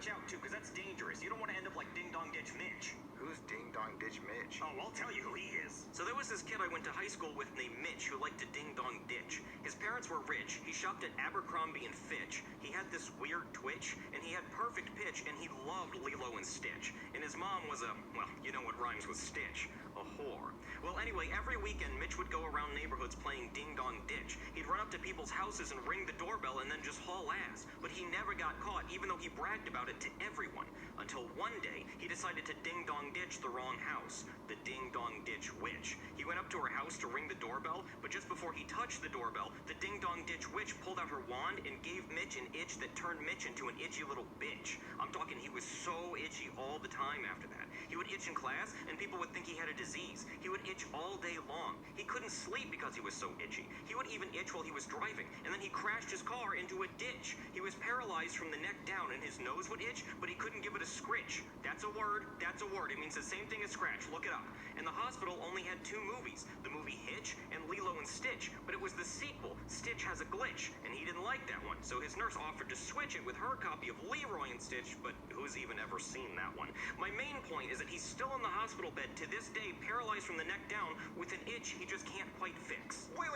watch out, too, because that's dangerous. You don't want to end up like Ding Dong Ditch Mitch. Who's Ding Dong Ditch Mitch? Oh, I'll tell you who he is. So there was this kid I went to high school with named Mitch who liked to ding dong ditch. His parents were rich. He shopped at Abercrombie and Fitch. He had this weird twitch, and he had perfect pitch, and he loved Lilo and Stitch. And his mom was a, well, you know what rhymes with Stitch, a whore. Well, anyway, every weekend Mitch would go around neighborhoods playing ding dong ditch. He'd run up to people's houses and ring the doorbell and then just haul ass. But he never got caught, even though he bragged about it to everyone. Until one day, he decided to ding dong ditch the wrong house, the Ding Dong Ditch Witch. He went up to her house to ring the doorbell, but just before he touched the doorbell, the Ding Dong Ditch Witch pulled out her wand and gave Mitch an itch that turned Mitch into an itchy little bitch. I'm talking he was so itchy all the time after that. He would itch in class, and people would think he had a disease. He would itch all day long. He couldn't sleep because he was so itchy. He would even itch while he was driving, and then he crashed his car into a ditch. He was paralyzed from the neck down, and his nose would itch, but he couldn't give it a scritch. That's a word. That's a word. It means the same thing as scratch. Look it up. And the hospital only had 2 movies, the movie Hitch and Lilo and Stitch, but it was the sequel, Stitch Has a Glitch, and he didn't like that one, so his nurse offered to switch it with her copy of Leroy and Stitch, but who's even ever seen that one? My main point is that he's still in the hospital bed to this day, paralyzed from the neck down, with an itch he just can't quite fix. Wait.